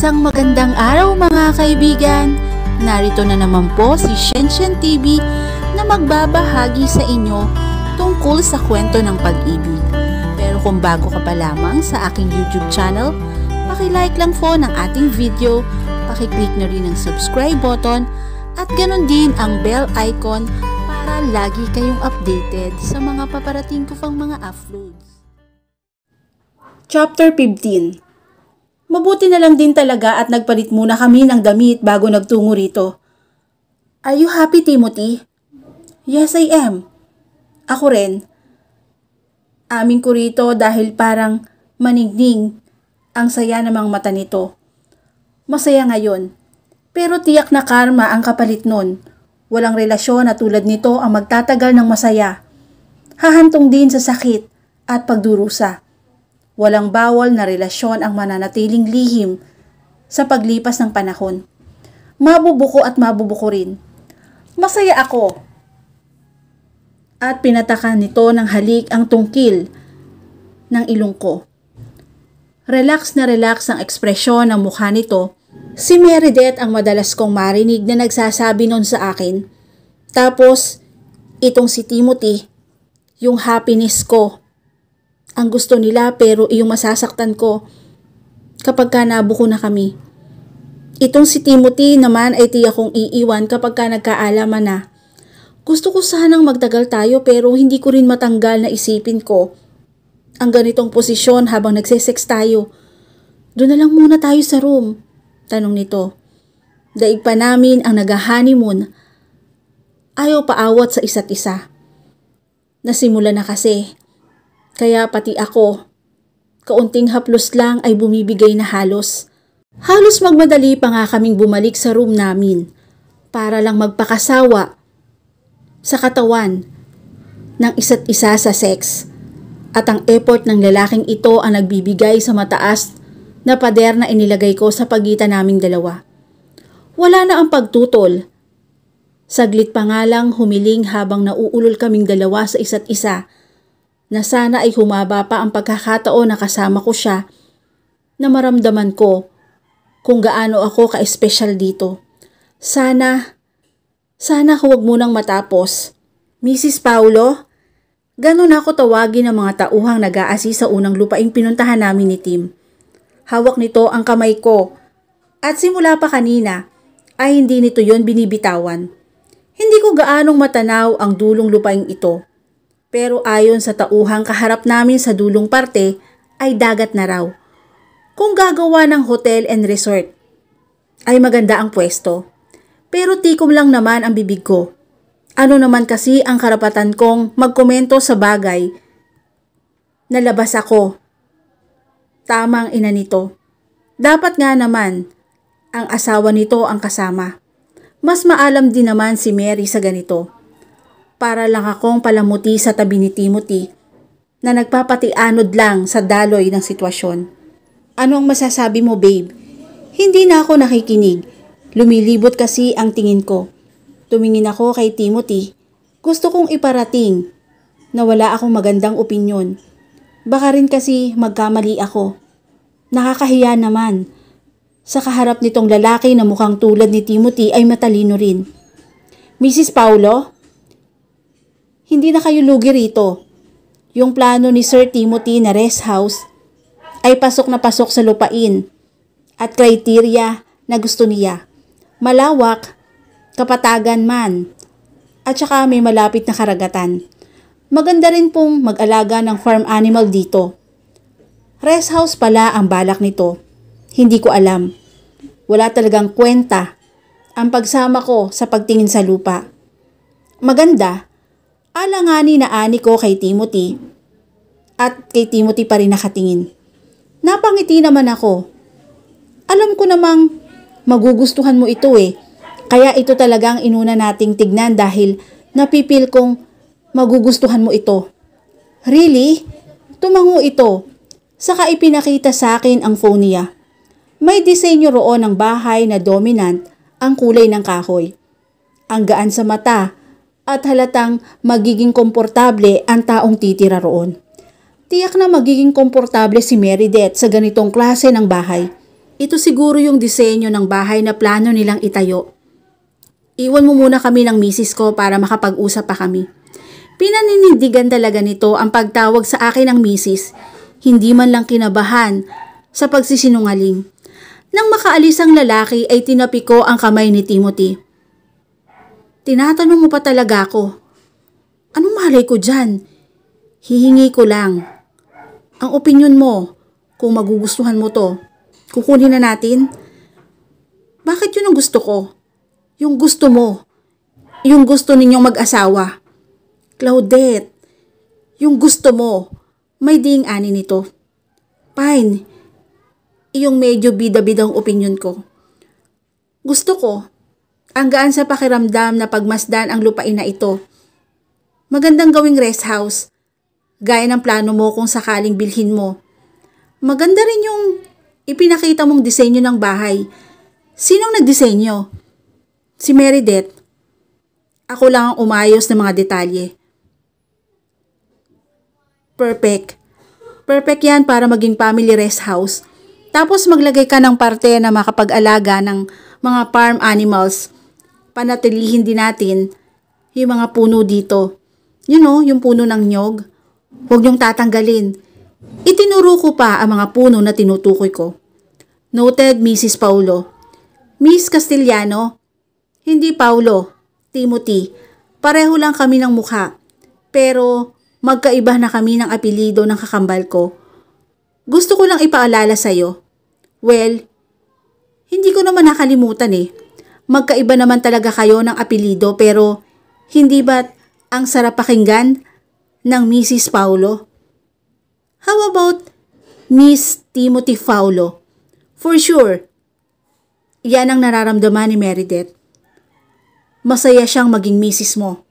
Isang magandang araw mga kaibigan! Narito na naman po si Shenshen TV na magbabahagi sa inyo tungkol sa kwento ng pag-ibig. Pero kung bago ka pa lamang sa aking YouTube channel, paki-like lang po ng ating video, paki-click na rin ang subscribe button at ganon din ang bell icon para lagi kayong updated sa mga paparating ko pang mga uploads. Chapter 15. Mabuti na lang din talaga at nagpalit muna kami ng damit bago nagtungo rito. Are you happy, Timothy? Yes, I am. Ako rin. Amin ko rito dahil parang manigning ang saya namang mata nito. Masaya ngayon. Pero tiyak na karma ang kapalit nun. Walang relasyon na tulad nito ang magtatagal ng masaya. Hahantong din sa sakit at pagdurusa. Walang bawal na relasyon ang mananatiling lihim sa paglipas ng panahon. Mabubuko at mabubuko rin. Masaya ako. At pinatakan nito ng halik ang tungkil ng ilong ko. Relax na relax ang ekspresyon ng mukha nito. Si Meredith ang madalas kong marinig na nagsasabi nun sa akin. Tapos, itong si Timothy, yung happiness ko. Ang gusto nila pero iyong masasaktan ko kapag ka nabuko na kami. Itong si Timothy naman ay tiyak kong iiwan kapag ka nagkaalaman na. Gusto ko sanang magtagal tayo pero hindi ko rin matanggal na isipin ko ang ganitong posisyon habang nagsesex tayo. Doon na lang muna tayo sa room, tanong nito. Daig pa namin ang nag-honeymoon. Ayaw paawat sa isa't isa. Nasimula na kasi. Kaya pati ako, kaunting haplos lang ay bumibigay na halos. Halos magmadali pa nga kaming bumalik sa room namin para lang magpakasawa sa katawan ng isa't isa sa sex. At ang effort ng lalaking ito ang nagbibigay sa mataas na pader na inilagay ko sa pagitan naming dalawa. Wala na ang pagtutol. Saglit pa nga lang humiling habang nauulol kaming dalawa sa isa't isa na sana ay humaba pa ang pagkakataon na kasama ko siya na maramdaman ko kung gaano ako ka-espesyal dito. Sana huwag munang matapos. Mrs. Paulo, ganun ako tawagin ng mga tauhang nag-aasi sa unang lupaing pinuntahan namin ni Tim. Hawak nito ang kamay ko at simula pa kanina ay hindi nito yon binibitawan. Hindi ko gaanong matanaw ang dulong lupaing ito. Pero ayon sa tauhang kaharap namin sa dulong parte ay dagat na raw. Kung gagawa ng hotel and resort ay maganda ang pwesto. Pero tikom lang naman ang bibig ko. Ano naman kasi ang karapatan kong magkomento sa bagay na labas ako. Tamang ina nito. Dapat nga naman ang asawa nito ang kasama. Mas maalam din naman si Mary sa ganito. Para lang akong palamuti sa tabi ni Timothy na nagpapatianod lang sa daloy ng sitwasyon. Ano ang masasabi mo, babe? Hindi na ako nakikinig. Lumilibot kasi ang tingin ko. Tumingin ako kay Timothy. Gusto kong iparating na wala akong magandang opinyon. Baka rin kasi magkamali ako. Nakakahiya naman. Sa kaharap nitong lalaki na mukhang tulad ni Timothy ay matalino rin. Mrs. Paulo? Hindi na kayo lugi rito. Yung plano ni Sir Timothy na rest house ay pasok na pasok sa lupain at criteria na gusto niya. Malawak, kapatagan man, at saka may malapit na karagatan. Maganda rin pong mag-alaga ng farm animal dito. Rest house pala ang balak nito. Hindi ko alam. Wala talagang kwenta ang pagsama ko sa pagtingin sa lupa. Maganda. Alanganin na ani ko kay Timothy at kay Timothy pa rin nakatingin. Napangiti naman ako. Alam ko namang magugustuhan mo ito eh. Kaya ito talagang inuna nating tignan dahil napipil kong magugustuhan mo ito. Really? Tumango ito. Saka ipinakita sa akin ang phone niya. May disenyo roon ng bahay na dominant ang kulay ng kahoy. Ang gaan sa mata at halatang magiging komportable ang taong titira roon. Tiyak na magiging komportable si Meredith sa ganitong klase ng bahay. Ito siguro yung disenyo ng bahay na plano nilang itayo. Iwan mo muna kami ng misis ko para makapag-usap pa kami. Pinaninindigan talaga nito ang pagtawag sa akin ng misis, hindi man lang kinabahan sa pagsisinungaling. Nang makaalis ang lalaki ay tinapi ko ang kamay ni Timothy. Tinatanong mo pa talaga ako. Anong malay ko dyan? Hihingi ko lang. Ang opinyon mo, kung magugustuhan mo to, kukunin na natin? Bakit yun ang gusto ko? Yung gusto mo. Yung gusto ninyong mag-asawa. Claudette, yung gusto mo, may ding-ani nito. Fine, iyong medyo bida-bidang opinyon ko. Gusto ko, ang gaan sa pakiramdam na pagmasdan ang lupain na ito. Magandang gawing rest house, gaya ng plano mo kung sakaling bilhin mo. Maganda rin yung ipinakita mong disenyo ng bahay. Sinong nagdisenyo? Si Meredith. Ako lang ang umayos ng mga detalye. Perfect. Perfect yan para maging family rest house. Tapos maglagay ka ng parte na makapag-alaga ng mga farm animals. Panatilihin din natin yung mga puno dito. Yung puno ng nyog. Huwag niyong tatanggalin. Itinuro ko pa ang mga puno na tinutukoy ko. Noted, Mrs. Paulo. Miss Castellano? Hindi Paulo. Timothy. Pareho lang kami ng mukha. Pero magkaiba na kami ng apelido ng kakambal ko. Gusto ko lang ipaalala sa'yo. Well, hindi ko naman nakalimutan eh. Magkaiba naman talaga kayo ng apelido pero hindi ba't ang sarap pakinggan ng Mrs. Paulo? How about Miss Timothy Paulo? For sure, yan ang nararamdaman ni Meredith. Masaya siyang maging misis mo.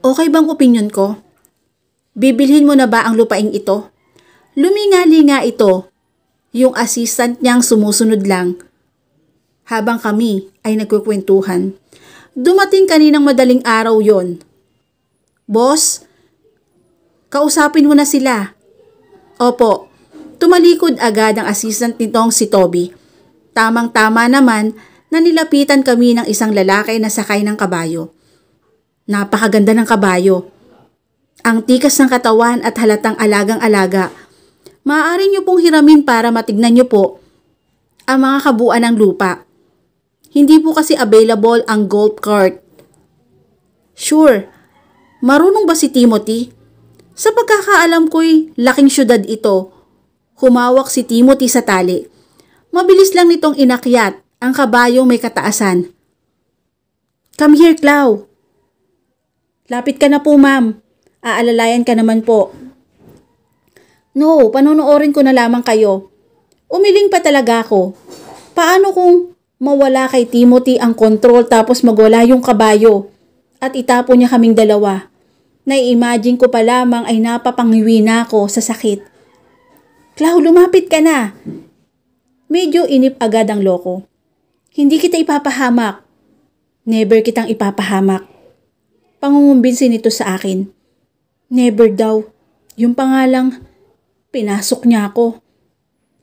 Okay bang opinion ko? Bibilhin mo na ba ang lupaing ito? Lumingali-nga ito. Yung assistant niyang sumusunod lang. Habang kami ay nagkukwentuhan. Dumating kaninang madaling araw yon. Boss, kausapin mo na sila. Opo, tumalikod agad ang assistant nitong si Toby. Tamang-tama naman na nilapitan kami ng isang lalaki na sakay ng kabayo. Napakaganda ng kabayo. Ang tikas ng katawan at halatang alagang-alaga. Maaari niyo pong hiramin para matignan niyo po ang mga kabuuan ng lupa. Hindi po kasi available ang golf cart. Sure, marunong ba si Timothy? Sa pagkakaalam ko'y laking syudad ito. Humawak si Timothy sa tali. Mabilis lang nitong inakyat ang kabayong may kataasan. Come here, Clau. Lapit ka na po, ma'am. Aalalayan ka naman po. No, panonoorin ko na lamang kayo. Umiling pa talaga ako. Paano kung mawala kay Timothy ang kontrol tapos magwala yung kabayo at itapon niya kaming dalawa? Nai-imagine ko pa lamang ay napapangiwi na ako sa sakit. Clau, lumapit ka na. Medyo inip agad ang loko. Hindi kita ipapahamak. Never kitang ipapahamak. Pangungumbinsin nito sa akin. Never daw. Yung pangalang pinasok niya ako.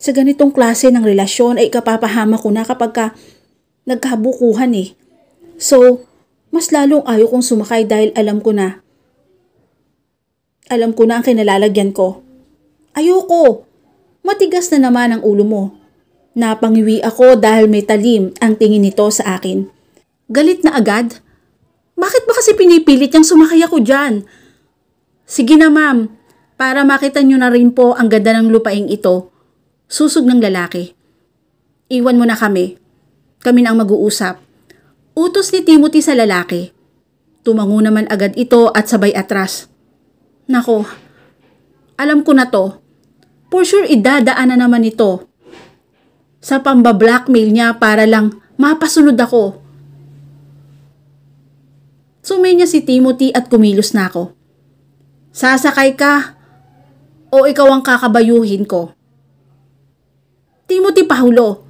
Sa ganitong klase ng relasyon ay kapapahama ko na kapag nagkabukuhan eh. So, mas lalong ayaw kong sumakay dahil alam ko na ang kinalalagyan ko. Ayoko. Matigas na naman ang ulo mo. Napangiwi ako dahil may talim ang tingin nito sa akin. Galit na agad? Bakit ba kasi pinipilit niyang sumakay ako dyan? Sige na ma'am, para makita niyo na rin po ang ganda ng lupaing ito. Susog ng lalaki. Iwan mo na kami. Kami na ang mag-uusap. Utos ni Timothy sa lalaki. Tumango naman agad ito at sabay atras. Nako, alam ko na to. For sure idadaan na naman ito sa pamba-blackmail niya para lang mapasunod ako. Sumenya si Timothy at kumilos na ako. Sasakay ka o ikaw ang kakabayuhin ko? Timothy Paulo.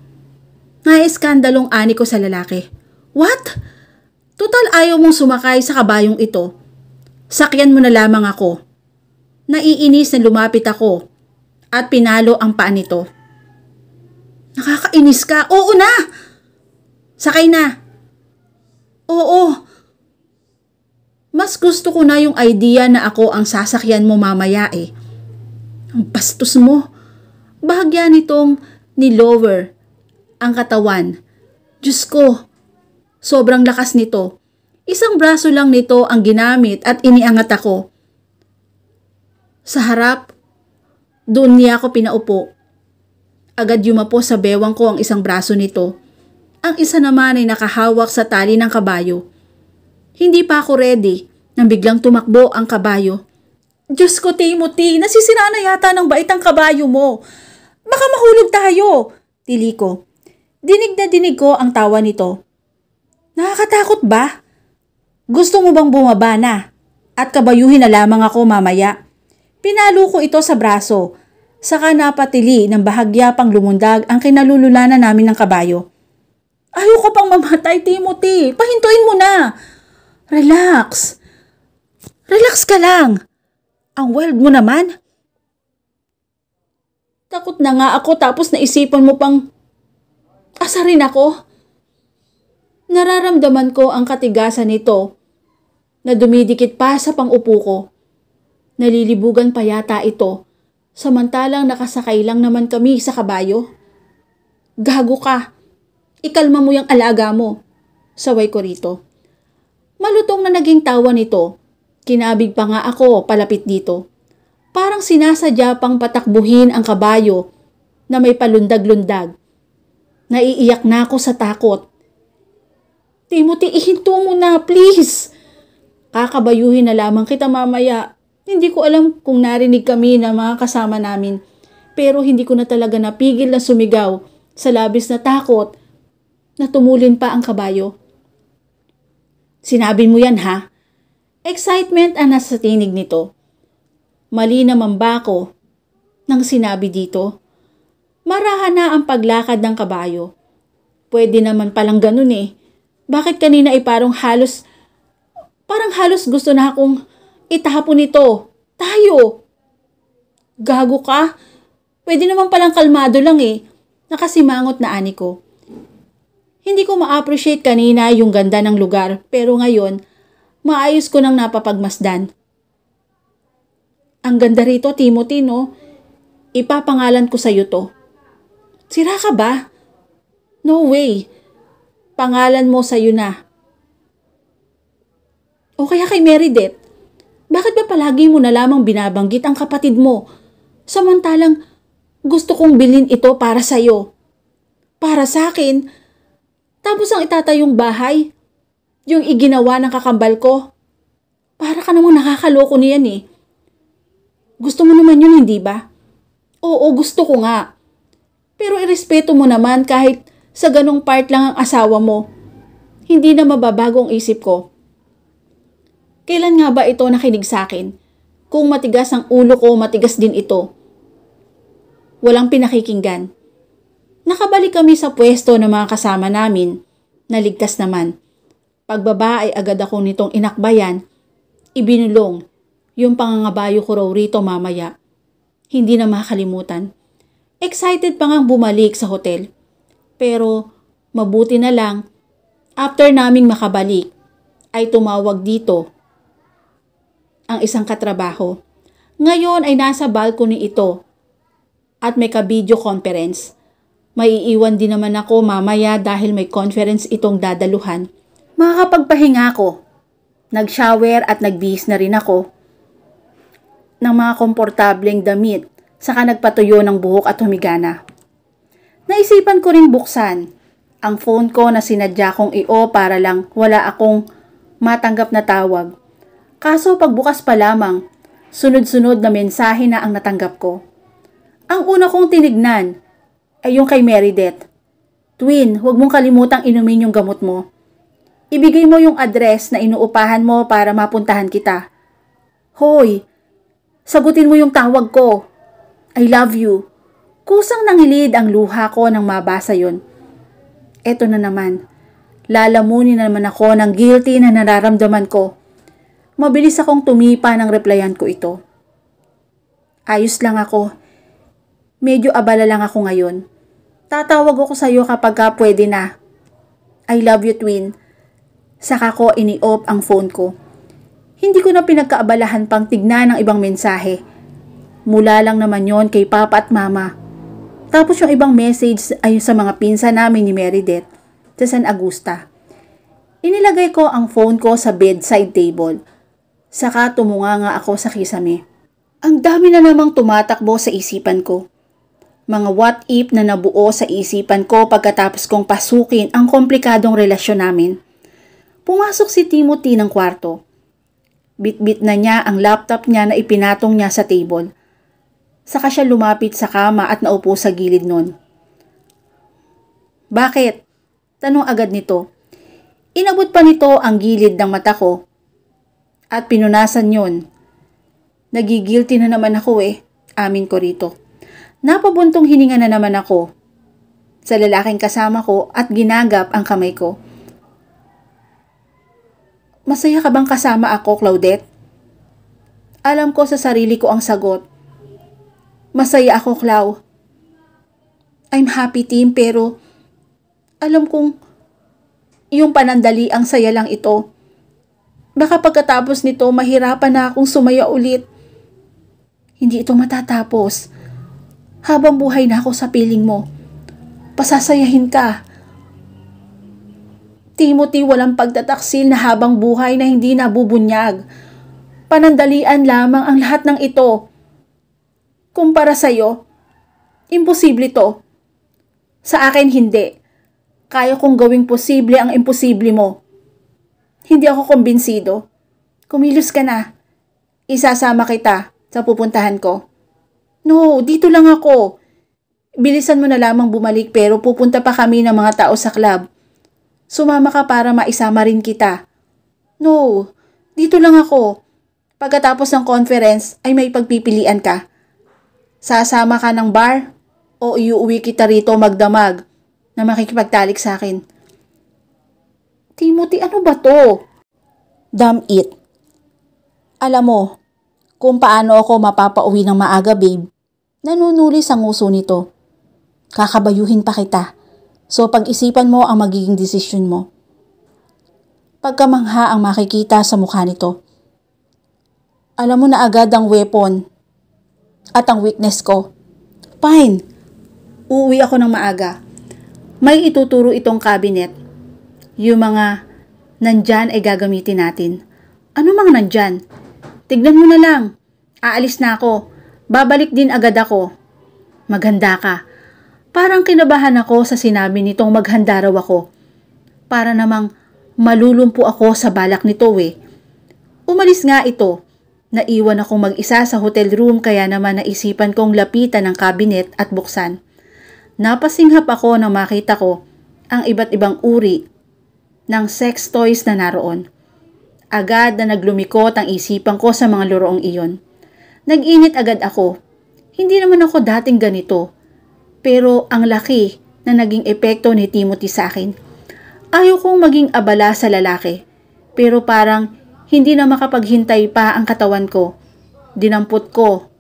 Naiskandalong ani ko sa lalaki. What? Total ayaw mong sumakay sa kabayong ito. Sakyan mo na lamang ako. Naiinis na lumapit ako at pinalo ang paa nito. Nakakainis ka. Oo na! Sakay na. Oo. Mas gusto ko na yung idea na ako ang sasakyan mo mamaya eh. Ang bastos mo. Bahagya nitong nilower ang katawan. Diyos ko, sobrang lakas nito. Isang braso lang nito ang ginamit at iniangat ako. Sa harap, doon niya ako pinaupo. Agad yumapo sa bewang ko ang isang braso nito. Ang isa naman ay nakahawak sa tali ng kabayo. Hindi pa ako ready nang biglang tumakbo ang kabayo. Diyos ko, Timothy, nasisira na yata ng bait ang kabayo mo. Baka mahulog tayo, tili ko. Dinig na dinig ko ang tawa nito. Nakakatakot ba? Gusto mo bang bumaba na? At kabayuhin na lamang ako mamaya. Pinalo ko ito sa braso. Saka napatili ng bahagya pang lumundag ang kinalululanan namin ng kabayo. Ayoko pang mamatay, Timothy. Pahintuin mo na. Relax. Relax ka lang. Ang wild mo naman. Takot na nga ako tapos naisipan mo pang asarin ako. Nararamdaman ko ang katigasan nito na dumidikit pa sa pang-upo ko. Nalilibugan pa yata ito samantalang nakasakay lang naman kami sa kabayo. Gago ka. Ikalma mo yung alaga mo. Saway ko rito. Malutong na naging tawa nito. Kinabig pa nga ako palapit dito. Parang sinasadya pang patakbuhin ang kabayo na may palundag-lundag. Naiiyak na ako sa takot. Timothy, ihinto mo na, please. Kakabayuhin na lamang kita mamaya. Hindi ko alam kung narinig kami ng mga kasama namin. Pero hindi ko na talaga napigil na sumigaw sa labis na takot na tumulin pa ang kabayo. Sinabi mo yan ha? Excitement ang nasa tinig nito. Mali naman ba ako nang sinabi dito? Marahan na ang paglakad ng kabayo. Pwede naman palang ganun eh. Bakit kanina ay parang halos gusto na akong itahapon ito. Tayo! Gago ka? Pwede naman palang kalmado lang eh. Nakasimangot na ani ko. Hindi ko ma-appreciate kanina yung ganda ng lugar pero ngayon, maayos ko nang napapagmasdan. Ang ganda rito, Timothy, no? Ipapangalan ko sa'yo to. Sira ka ba? No way. Pangalan mo sa'yo na. O kaya kay Meredith, bakit ba palagi mo na lamang binabanggit ang kapatid mo? Samantalang gusto kong bilhin ito para sa'yo. Para sa akin. Tapos ang itatayong bahay, yung iginawa ng kakambal ko. Para ka namang nakakaloko niyan eh. Gusto mo naman yun, hindi ba? Oo, gusto ko nga. Pero irespeto mo naman kahit sa ganong part lang ang asawa mo. Hindi na mababago ang isip ko. Kailan nga ba ito nakinig sa akin? Kung matigas ang ulo ko, matigas din ito. Walang pinakikinggan. Nakabalik kami sa pwesto ng mga kasama namin. Naligtas naman. Pagbaba ay agad ako nitong inakbayan. Ibinulong. Yung pangangabayo ko raw rito mamaya. Hindi na makalimutan. Excited pa ngang bumalik sa hotel. Pero mabuti na lang, after naming makabalik, ay tumawag dito ang isang katrabaho. Ngayon ay nasa balcony ito at may ka-video conference. Maiiwan din naman ako mamaya dahil may conference itong dadaluhan. Makakapagpahinga ako. Nag-shower at nagbihis na rin ako ng mga komportableng damit, saka nagpatuyo ng buhok at humiga na. Naisipan ko rin buksan ang phone ko na sinadya kong para lang wala akong matanggap na tawag. Kaso pagbukas pa lamang, sunod-sunod na mensahe na ang natanggap ko. Ang una kong tinignan ay yung kay Meredith. Twin, huwag mong kalimutang inumin yung gamot mo. Ibigay mo yung address na inuupahan mo para mapuntahan kita. Hoy! Sagutin mo yung tawag ko. I love you. Kusang nangilid ang luha ko nang mabasa yon. Eto na naman. Lalamunin na naman ako ng guilty na nararamdaman ko. Mabilis akong tumipa ng replyan ko ito. Ayos lang ako. Medyo abala lang ako ngayon. Tatawag ako sa'yo kapag ka pwede na. I love you, twin. Saka ko ini-off ang phone ko. Hindi ko na pinagkaabalahan pang tignan ng ibang mensahe. Mula lang naman yon kay Papa at Mama. Tapos yung ibang message ay sa mga pinsan namin ni Meredith sa San Agusta. Inilagay ko ang phone ko sa bedside table. Saka tumunga nga ako sa kisame. Ang dami na namang tumatakbo sa isipan ko. Mga what if na nabuo sa isipan ko pagkatapos kong pasukin ang komplikadong relasyon namin. Pumasok si Timothy ng kwarto. Bit-bit na niya ang laptop niya na ipinatong niya sa table. Saka siya lumapit sa kama at naupo sa gilid nun. Bakit? Tanong agad nito. Inabot pa nito ang gilid ng mata ko at pinunasan yun. Nagigilty na naman ako amin ko rito. Napabuntong hininga na naman ako sa lalaking kasama ko at ginagap ang kamay ko. Masaya ka bang kasama ako, Claudette? Alam ko sa sarili ko ang sagot. Masaya ako, Clau. I'm happy, Tim, pero alam kong yung panandali ang saya lang ito. Baka pagkatapos nito mahirapan na akong sumaya ulit. Hindi ito matatapos. Habang buhay na ako sa piling mo, pasasayahin ka. Timothy, walang pagtataksil na habang buhay na hindi nabubunyag. Panandalian lamang ang lahat ng ito. Kumpara sa'yo, imposible to. Sa akin hindi. Kaya kong gawing posible ang imposible mo. Hindi ako kumbinsido. Kumilos ka na. Isasama kita sa pupuntahan ko. No, dito lang ako. Bilisan mo na lamang bumalik pero pupunta pa kami ng mga tao sa club. Sumama ka para maisama rin kita. No, dito lang ako. Pagkatapos ng conference ay may pagpipilian ka. Sasama ka ng bar o iuwi kita rito magdamag na makikipagtalik sa akin. Timothy, ano ba to? Damn it. Alam mo, kung paano ako mapapauwi ng maaga, babe, nanunulis ang uso nito. Kakabayuhin pa kita. So pag-isipan mo ang magiging desisyon mo. Pagkamangha ang makikita sa mukha nito. Alam mo na agad ang weapon at ang weakness ko. Fine. Uuwi ako ng maaga. May ituturo itong cabinet. Yung mga nandyan ay gagamitin natin. Ano mga nandyan? Tignan mo na lang. Aalis na ako. Babalik din agad ako. Maghanda ka. Parang kinabahan ako sa sinabi nitong maghanda raw ako. Para namang malulumpo ako sa balak nito Umalis nga ito. Naiwan akong mag-isa sa hotel room kaya naman naisipan kong lapitan ang cabinet at buksan. Napasinghap ako nang makita ko ang iba't ibang uri ng sex toys na naroon. Agad na naglumikot ang isipan ko sa mga laruong iyon. Nag-init agad ako. Hindi naman ako dating ganito. Pero ang laki na naging epekto ni Timothy sa akin. Ayaw kong maging abala sa lalaki. Pero parang hindi na makapaghintay pa ang katawan ko. Dinampot ko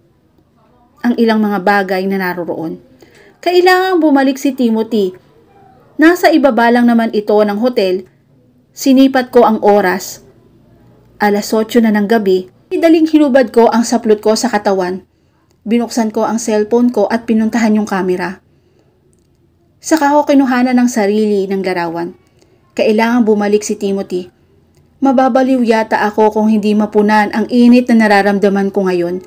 ang ilang mga bagay na naroroon. Kailangang bumalik si Timothy. Nasa ibaba lang naman ito ng hotel. Sinipat ko ang oras. 8:00 na ng gabi, daling hinubad ko ang saplot ko sa katawan. Binuksan ko ang cellphone ko at pinuntahan yung camera. Saka ako kinuhanan ng sarili ng larawan. Kailangan bumalik si Timothy. Mababaliw yata ako kung hindi mapunan ang init na nararamdaman ko ngayon.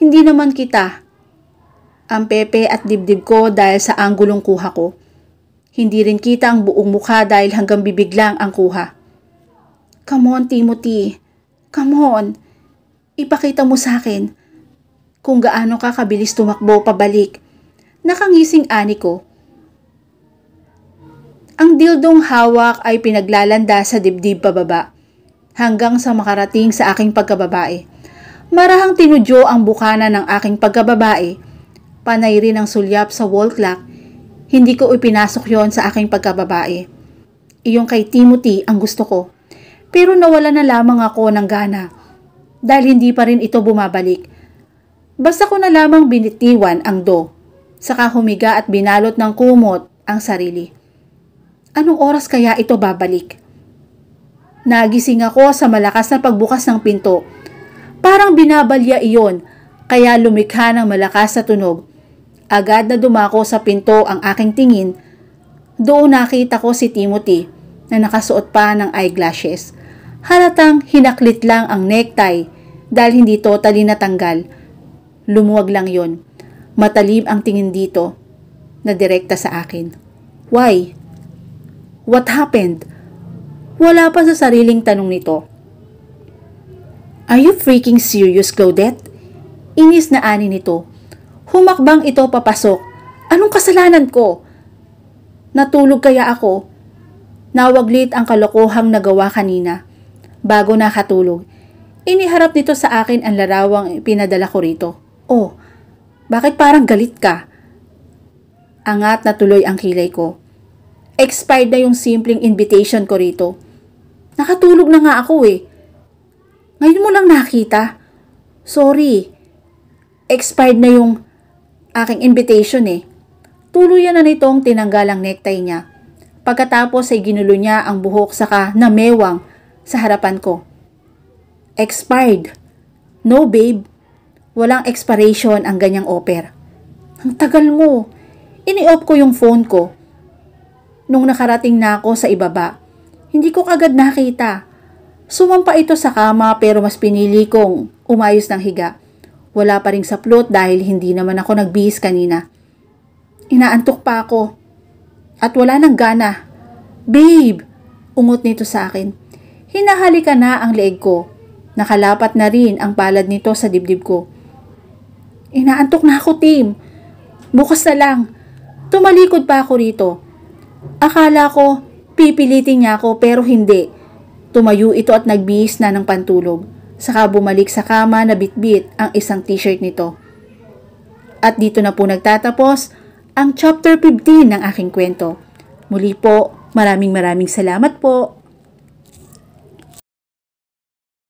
Hindi naman kita. Ang pepe at dibdib ko dahil sa anggulong kuha ko. Hindi rin kita ang buong mukha dahil hanggang bibig lang ang kuha. Come on, Timothy. Come on. Ipakita mo sa akin kung gaano ka kabilis tumakbo pabalik. Nakangising ani ko. Ang dildong hawak ay pinaglalanda sa dibdib pababa hanggang sa makarating sa aking pagkababae. Marahang tinudyo ang bukana ng aking pagkababae. Panay rin ang sulyap sa wall clock. Hindi ko ipinasok yon sa aking pagkababae. Iyong kay Timothy ang gusto ko. Pero nawala na lamang ako ng gana dahil hindi pa rin ito bumabalik. Basta ko na lamang binitiwan ang do. Saka humiga at binalot ng kumot ang sarili. Anong oras kaya ito babalik? Nagising ako sa malakas na pagbukas ng pinto. Parang binabalya iyon, kaya lumikha ng malakas na tunog. Agad na dumako sa pinto ang aking tingin. Doon nakita ko si Timothy na nakasuot pa ng eyeglasses. Halatang hinaklit lang ang necktie dahil hindi totally natanggal. Lumuwag lang yon. Matalim ang tingin dito na direkta sa akin. Why? What happened? Wala pa sa sariling tanong nito. Are you freaking serious, Claudette? Inis na ani nito. Humakbang ito papasok. Anong kasalanan ko? Natulog kaya ako? Nawaglit ang kalokohang nagawa kanina. Bago nakatulog, iniharap nito sa akin ang larawang pinadala ko rito. Oh, bakit parang galit ka? Angat na tuloy ang kilay ko. Expired na yung simpleng invitation ko rito. Nakatulog na nga ako eh. Ngayon mo lang nakita. Sorry. Expired na yung aking invitation eh. Tuluyan na nitong tinanggal ang necktie niya. Pagkatapos ay ginulo niya ang buhok saka namewang sa harapan ko. Expired. No babe. Walang expiration ang ganyang offer. Ang tagal mo. Ini-off ko yung phone ko. Nung nakarating na ako sa ibaba, hindi ko kagad nakita. Sumampa ito sa kama pero mas pinili kong umayos ng higa. Wala pa ring saplot dahil hindi naman ako nagbihis kanina. Inaantok pa ako. At wala nang gana. Babe! Ungot nito sa akin. Hinahalikan na ang leeg ko. Nakalapat na rin ang palad nito sa dibdib ko. Inaantok na ako, Tim. Bukas na lang. Tumalikod pa ako rito. Akala ko pipilitin niya ako pero hindi. Tumayo ito at nagbihis na ng pantulog. Saka bumalik sa kama na bitbit ang isang t-shirt nito. At dito na po nagtatapos ang chapter 15 ng aking kwento. Muli po, maraming salamat po.